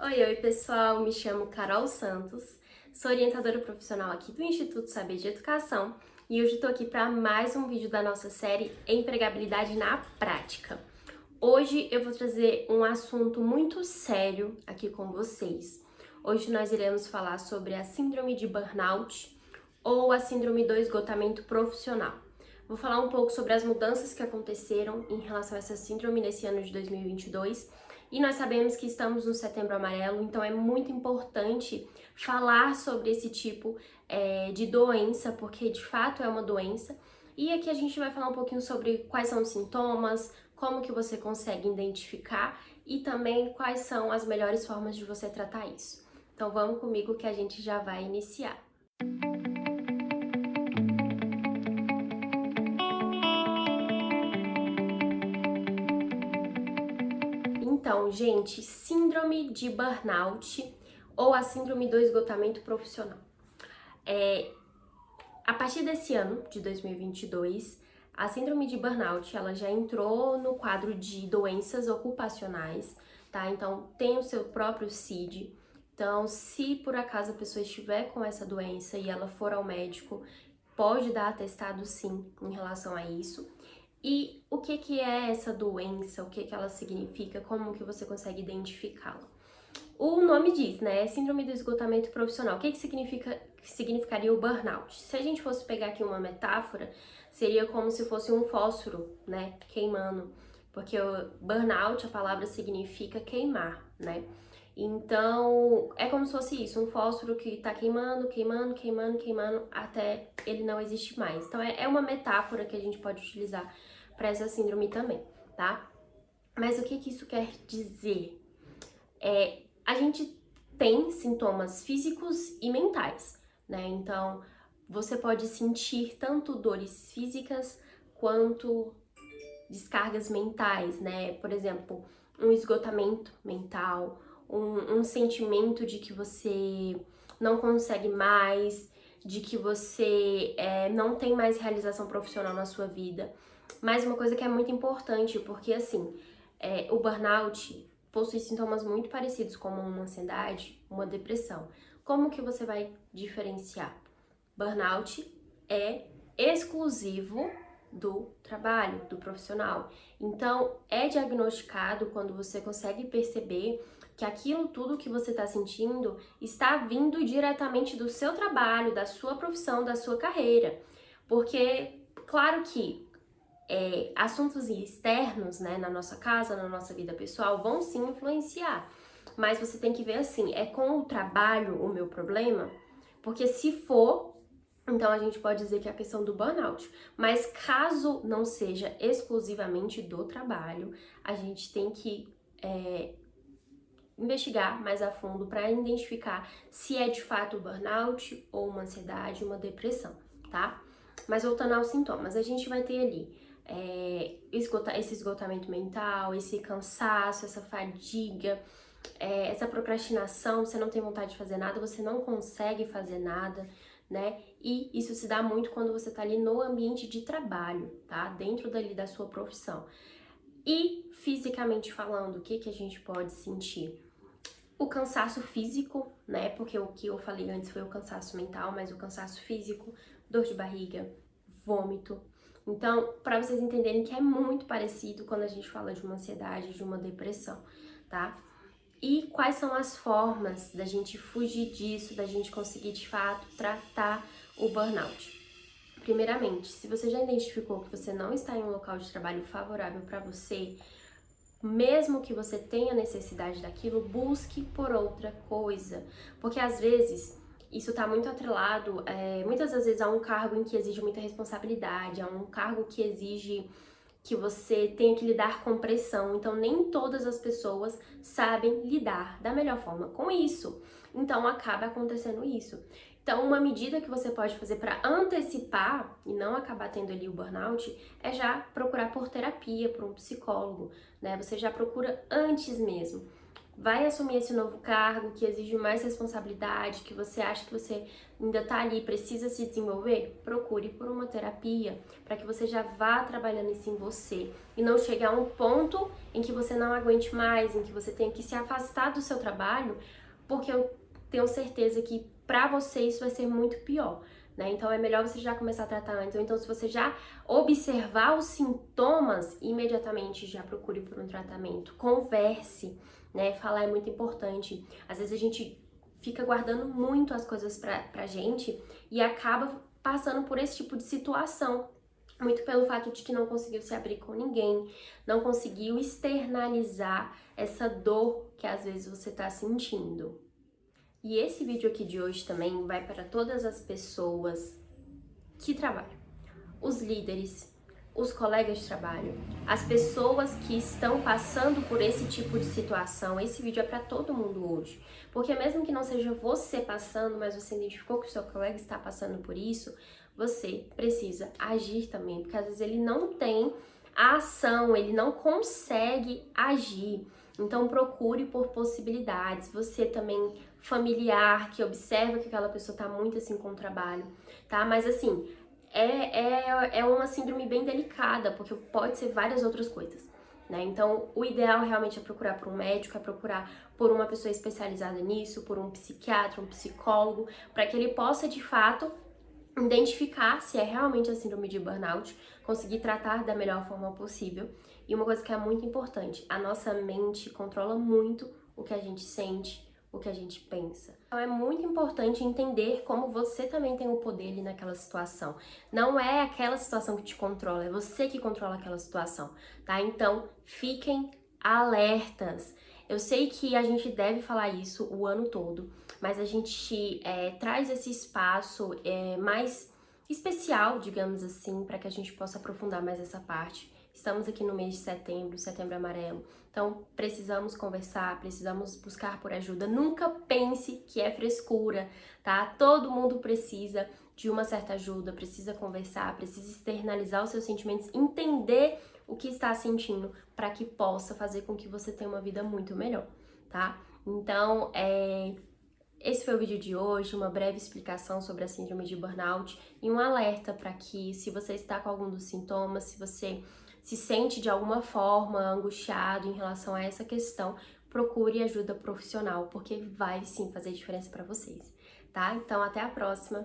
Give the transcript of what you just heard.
Oi, pessoal, me chamo Carol Santos, sou orientadora profissional aqui do Instituto Saber de Educação e hoje estou aqui para mais um vídeo da nossa série Empregabilidade na Prática. Hoje eu vou trazer um assunto muito sério aqui com vocês. Hoje nós iremos falar sobre a síndrome de burnout ou a síndrome do esgotamento profissional. Vou falar um pouco sobre as mudanças que aconteceram em relação a essa síndrome nesse ano de 2022. E nós sabemos que estamos no Setembro Amarelo, então é muito importante falar sobre esse tipo de doença, porque de fato é uma doença. E aqui a gente vai falar um pouquinho sobre quais são os sintomas, como que você consegue identificar e também quais são as melhores formas de você tratar isso. Então vamos comigo que a gente já vai iniciar. Então, gente, síndrome de burnout ou a síndrome do esgotamento profissional. A partir desse ano, de 2022, a síndrome de burnout, ela já entrou no quadro de doenças ocupacionais, tá? Então, tem o seu próprio CID. Então, se por acaso a pessoa estiver com essa doença e ela for ao médico, pode dar atestado sim em relação a isso. E o que é essa doença? O que ela significa? Como que você consegue identificá-la? O nome diz, né? Síndrome do esgotamento profissional. O que significaria o burnout? Se a gente fosse pegar aqui uma metáfora, seria como se fosse um fósforo, né? Queimando. Porque o burnout, a palavra significa queimar, né? Então, é como se fosse isso, um fósforo que tá queimando, queimando, queimando, queimando, até ele não existir mais. Então, é uma metáfora que a gente pode utilizar para essa síndrome também, tá? Mas o que isso quer dizer? A gente tem sintomas físicos e mentais, né? Então, você pode sentir tanto dores físicas quanto descargas mentais, né? Por exemplo, um esgotamento mental, um sentimento de que você não consegue mais, de que você não tem mais realização profissional na sua vida. Mas uma coisa que é muito importante, porque assim, o burnout possui sintomas muito parecidos, como uma ansiedade, uma depressão. Como que você vai diferenciar? Burnout é exclusivo do trabalho, do profissional. Então, é diagnosticado quando você consegue perceber que aquilo tudo que você está sentindo está vindo diretamente do seu trabalho, da sua profissão, da sua carreira. Porque, claro que assuntos externos, né, na nossa casa, na nossa vida pessoal, vão sim influenciar. Mas você tem que ver assim, é com o trabalho o meu problema? Porque se for, então a gente pode dizer que é a questão do burnout. Mas caso não seja exclusivamente do trabalho, a gente tem que investigar mais a fundo para identificar se é de fato burnout ou uma ansiedade, uma depressão, tá? Mas voltando aos sintomas, a gente vai ter ali esse esgotamento mental, esse cansaço, essa fadiga, essa procrastinação, você não tem vontade de fazer nada, você não consegue fazer nada, né? E isso se dá muito quando você tá ali no ambiente de trabalho, tá? Dentro dali da sua profissão. E fisicamente falando, o que a gente pode sentir? O cansaço físico, né? Porque o que eu falei antes foi o cansaço mental, mas o cansaço físico, dor de barriga, vômito. Então, para vocês entenderem que é muito parecido quando a gente fala de uma ansiedade, de uma depressão, tá? E quais são as formas da gente fugir disso, da gente conseguir de fato tratar o burnout? Primeiramente, se você já identificou que você não está em um local de trabalho favorável para você, mesmo que você tenha necessidade daquilo, busque por outra coisa. Porque às vezes isso está muito atrelado, muitas das vezes, a um cargo em que exige muita responsabilidade, a um cargo que exige que você tenha que lidar com pressão. Então, nem todas as pessoas sabem lidar da melhor forma com isso. Então, acaba acontecendo isso. Então, uma medida que você pode fazer para antecipar e não acabar tendo ali o burnout é já procurar por terapia, por um psicólogo, né? Você já procura antes mesmo. vai assumir esse novo cargo que exige mais responsabilidade, que você acha que você ainda tá ali, precisa se desenvolver, procure por uma terapia, para que você já vá trabalhando isso em você e não chegue a um ponto em que você não aguente mais, em que você tenha que se afastar do seu trabalho, porque eu tenho certeza que para você isso vai ser muito pior. Né? Então é melhor você já começar a tratar antes, ou então se você já observar os sintomas, imediatamente já procure por um tratamento, converse, né? Falar é muito importante. Às vezes a gente fica guardando muito as coisas pra gente e acaba passando por esse tipo de situação. Muito pelo fato de que não conseguiu se abrir com ninguém, não conseguiu externalizar essa dor que às vezes você tá sentindo. E esse vídeo aqui de hoje também vai para todas as pessoas que trabalham, os líderes, os colegas de trabalho, as pessoas que estão passando por esse tipo de situação. Esse vídeo é para todo mundo hoje, porque mesmo que não seja você passando, mas você identificou que o seu colega está passando por isso, você precisa agir também, porque às vezes ele não tem a ação, ele não consegue agir. Então procure por possibilidades. Você também familiar que observa que aquela pessoa tá muito assim com o trabalho, tá? Mas assim, é uma síndrome bem delicada, porque pode ser várias outras coisas, né? Então, o ideal realmente é procurar por um médico, é procurar por uma pessoa especializada nisso, por um psiquiatra, um psicólogo, para que ele possa, de fato, identificar se é realmente a síndrome de burnout, conseguir tratar da melhor forma possível. E uma coisa que é muito importante, a nossa mente controla muito o que a gente sente, o que a gente pensa. Então é muito importante entender como você também tem o poder ali naquela situação. Não é aquela situação que te controla, é você que controla aquela situação, tá? Então, fiquem alertas. Eu sei que a gente deve falar isso o ano todo, mas a gente traz esse espaço mais especial, digamos assim, para que a gente possa aprofundar mais essa parte. Estamos aqui no mês de setembro, setembro amarelo, então precisamos conversar, precisamos buscar por ajuda. Nunca pense que é frescura, tá? Todo mundo precisa de uma certa ajuda, precisa conversar, precisa externalizar os seus sentimentos, entender o que está sentindo para que possa fazer com que você tenha uma vida muito melhor, tá? Então, esse foi o vídeo de hoje, uma breve explicação sobre a síndrome de burnout e um alerta para que, se você está com algum dos sintomas, se você se sente de alguma forma angustiado em relação a essa questão, procure ajuda profissional, porque vai sim fazer diferença para vocês, tá? Então, até a próxima!